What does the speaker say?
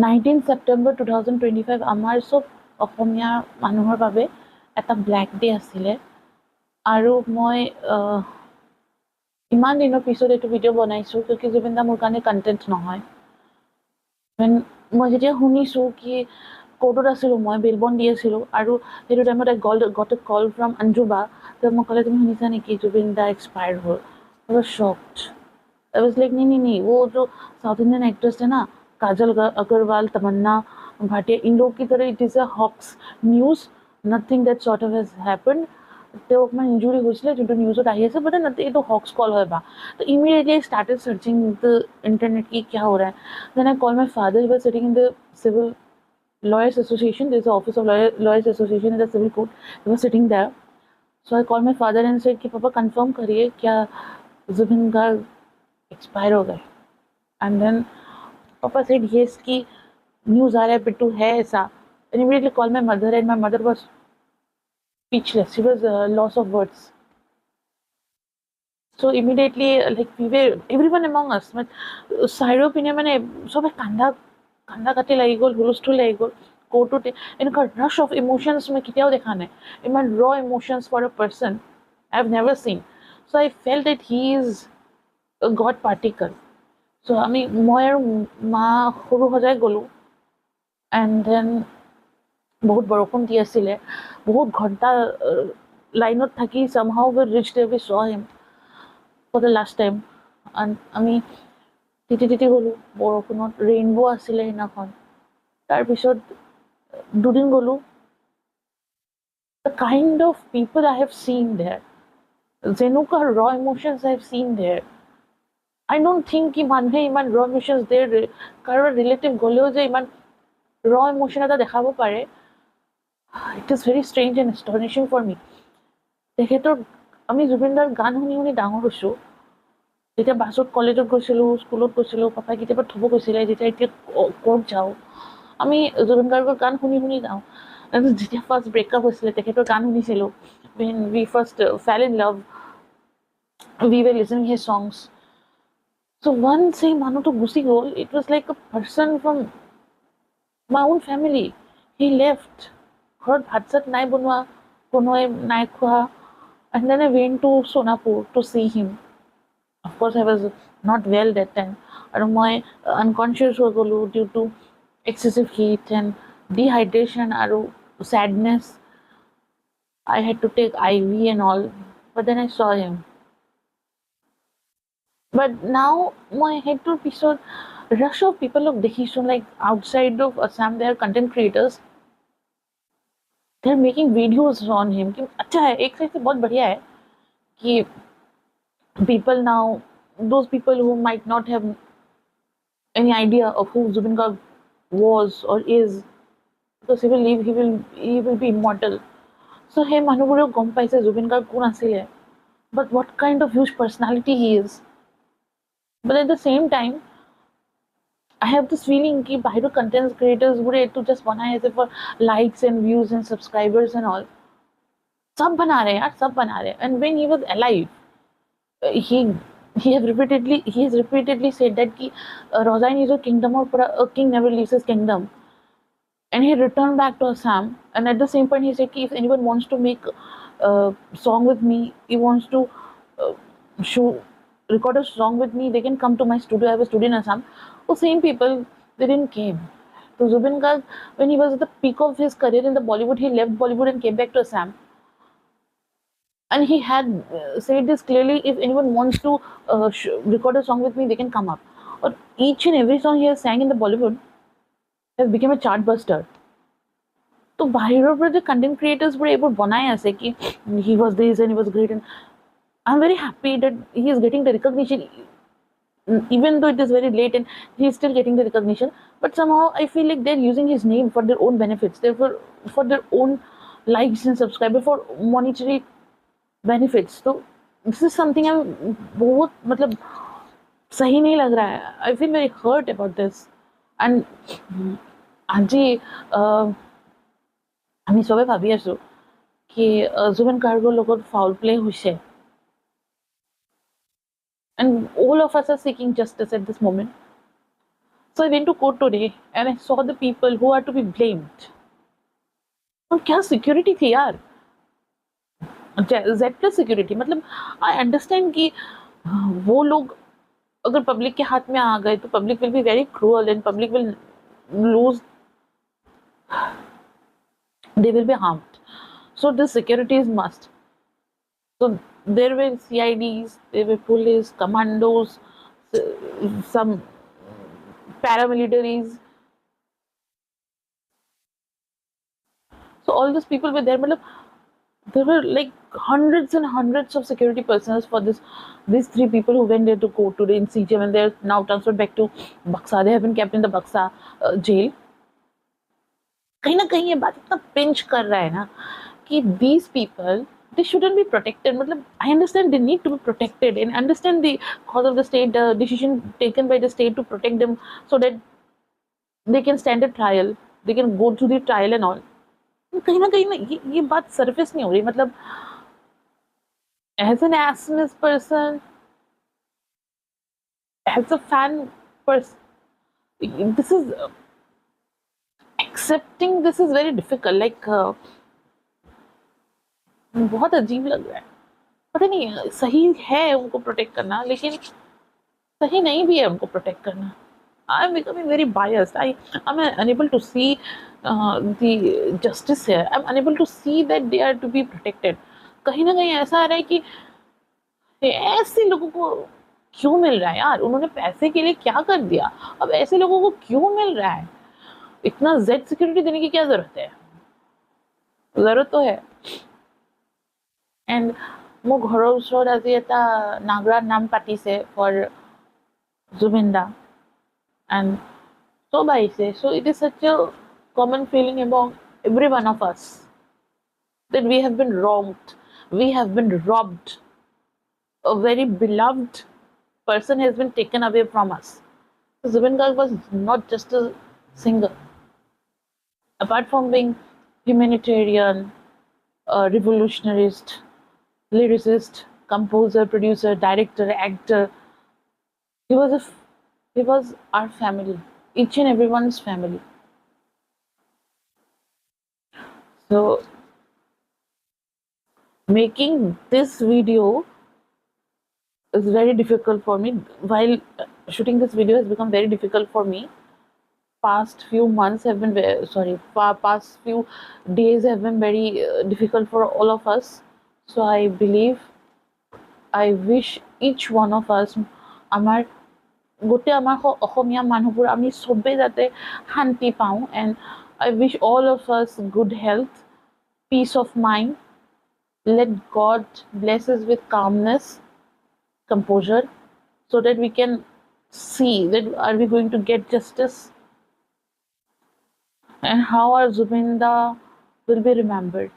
19 September 2025 আমাৰ সব অসমীয়া মানুহৰ বাবে এটা ব্লেক ডে আছিলে আৰু মই ইমান দিনৰ পিছত এইটো ভিডিঅ' বনাইছোঁ কিয় জুবিন দা মোৰ কাৰণে কণ্টেণ্ট নহয় মই যেতিয়া শুনিছোঁ কি কোৰ্টত আছিলোঁ মই বেলবন দি আছিলোঁ আৰু সেইটো টাইমত got a call from Anju বা তো মই ক'লে তুমি শুনিছা নেকি জুবিন দা এক্সপায়াৰ্ড হ'ল I was shocked. I was like नहीं वो जो साउथ इंडियन एक्ट्रेस है ना काजल अग्रवाल तमन्ना भाटिया इन लोग की तरह it is a hoax news nothing that sort of has happened तो अपना इंजुरी হৈছিলে যোনটো নিউজত আহি আছে বাট এইটো হক্স কল হয় বা तो immediately I started searching the internet की क्या हो रहा है then I called my father he was sitting in the civil lawyers association there's an office of lawyers association in the civil court he was sitting there so I called my father and said कि पापा confirm करिए क्या Zubin Garg expire हो गए and then पापा said yes की news आ रहा है बिट्टू है ऐसा and immediately call my mother and my mother was speechless she was loss of words so immediately like we were everyone among us but साइडो पिने मैंने सब कांदा कांदा काटे लगी गल हुलस्थुल लगी गल कोर्टोटे इनका रश ऑफ इमोशंस में कितना देखा नहीं इमान raw emotions for a person I have never seen so I felt that he is a god particle so আমি মই আৰু মা সৰু হজাই গলো and then বহুত বৰষুণ দি আছিলে বহুত ঘণ্টা লাইনত থাকি somehow we reached there we saw him for the last time and আমি তিতি তিতি গলো বৰষুণত ৰেইনবো আছিলে সেইদিনাখন তাৰপিছত দুদিন গলো the kind of people I have seen there যেনেকুৱা raw emotions I have seen there I don't think कि মানুহে ইমান raw emotions there কাৰোবাৰ ৰিলেটিভ গলেও যে ইমান raw emotion এটা দেখাব পাৰে it is very strange and astonishing for me তেখেতৰ আমি জুবিনদাৰ গান শুনি শুনি ডাঙৰ হৈছোঁ যেতিয়া বাছত কলেজত গৈছিলোঁ স্কুলত গৈছিলোঁ পাপাই কেতিয়াবা থ'ব গৈছিলে যেতিয়া এতিয়া ক'ত যাওঁ আমি জুবিন গাৰ্গৰ গান শুনি শুনি যাওঁ যেতিয়া ফাৰ্ষ্ট ব্ৰেকআপ হৈছিলে তেখেতৰ গান শুনিছিলোঁ when we first fell in love we were listening his songs so once সেই মানুহটো Gucci goal it was like a person from my own family he left ঘৰত ভাত চাত নাই বনোৱা কোনোৱে নাই খোৱা and then I went to Sonapur to see him of course I was not well that time and my unconscious হৈ গলো due to excessive heat and dehydration আৰু sadness I had to take IV and all but then I saw him but now my head to episode rush of people of dekhishun like outside of Assam they are content creators they're making videos on him कि अच्छा है एक side से बहुत बढ़िया है कि people now those people who might not have any idea of who Zubin Garg was or is because he will live he will be immortal so hey মানুহবোৰে গম পাইছে জুবিন গাৰ্গ কোন আছিলে but what kind of huge personality he is but at the same time I have this feeling कि बाहर content creators बोले to just बनाए ऐसे for likes and views and subscribers and all सब बना रहे हैं यार सब बना रहे हैं and when he was alive he has repeatedly said that कि Rosain is a kingdom or a king never leaves his kingdom and he returned back to Assam and at the same point he said कि if anyone wants to make a song with me he wants to record a song with me they can come to my studio I have a studio in Assam the same people they didn't came so Zubin Garg when he was at the peak of his career in the Bollywood he left Bollywood and came back to Assam and he had said this clearly if anyone wants to record a song with me they can come up or each and every song he has sang in the Bollywood has become a chart buster तो बाहर पर जो content creators were able बनाए ऐसे कि he was this and he was great and I'm very happy that he is getting the recognition even though it is very late and he is still getting the recognition but somehow I feel like they're using his name for their own benefits therefore for their own likes and subscribers for monetary benefits तो this is something I'm बहुत मतलब सही नहीं लग रहा है I feel very hurt about this and আজি আমি সবে ভাবি আছো কি জুবিন গাৰ্গৰ লগত ফাউল প্লে হৈছে and all of us are seeking justice at this moment So I went to court today and I saw the people who are to be blamed. और क्या सिक्योरिटी थी यार, जेड प्लस सिक्योरिटी. मतलब I understand कि वो लोग अगर public के हाथ में आ गए तो public will be very cruel and public will lose, they will be harmed. So the security is must. So there were CIDs, there were police, commandos, some paramilitaries. So all these people were there. मतलब, there were like hundreds and hundreds of security personnel for these three people who went there to court today in CGM, and they're now transferred back to Buxa. They have been kept in the Buxa jail. कहीं ना कहीं ये बात इतना pinch कर रहा है ना कि these people, they shouldn't be protected. मतलब I understand they need to be protected and understand the cause of the state, decision taken by the state to protect them so that they can stand a trial, they can go through the trial and all. कहीं ना ये बात surface नहीं हो रही. मतलब as an assamese person, as a fan person, this is accepting this is very difficult. Like बहुत अजीब लग रहा है. पता नहीं सही है उनको प्रोटेक्ट करना, लेकिन सही नहीं भी है उनको प्रोटेक्ट करना. I am becoming very biased. I am unable to see the justice here. I am unable to see that they are to be protected. कहीं ना कहीं ऐसा आ रहा है कि ऐसे लोगों को क्यों मिल रहा है यार, उन्होंने पैसे के लिए क्या कर दिया, अब ऐसे लोगों को क्यों मिल रहा है. इतना जेड सिक्योरिटी देने की क्या जरूरत है, जरूरत तो है. एंड মোৰ ঘৰৰ ওচৰত আজি এটা নাগৰা নাম পাতিছে ফৰ জুবিন দা, and চব আহিছে. So it is such a common feeling among every one of us that we have been wronged, we have been robbed, a very beloved person has been taken away from us. Zubin Garg was not just a singer. Apart from being humanitarian, a revolutionarist, lyricist, composer, producer, director, actor, he was our family, each and everyone's family. So making this video is very difficult for me. While shooting this video has become very difficult for me. Past few months have been past few days have been very difficult for all of us. So I wish each one of us, আমাৰ গোটেই আমাৰ অসমীয়া মানুহবোৰ আমি সবে যাতে শান্তি পাওঁ, and I wish all of us good health, peace of mind. Let God bless us with calmness, composure, so that we can see that are we going to get justice and how our Zubinda will be remembered.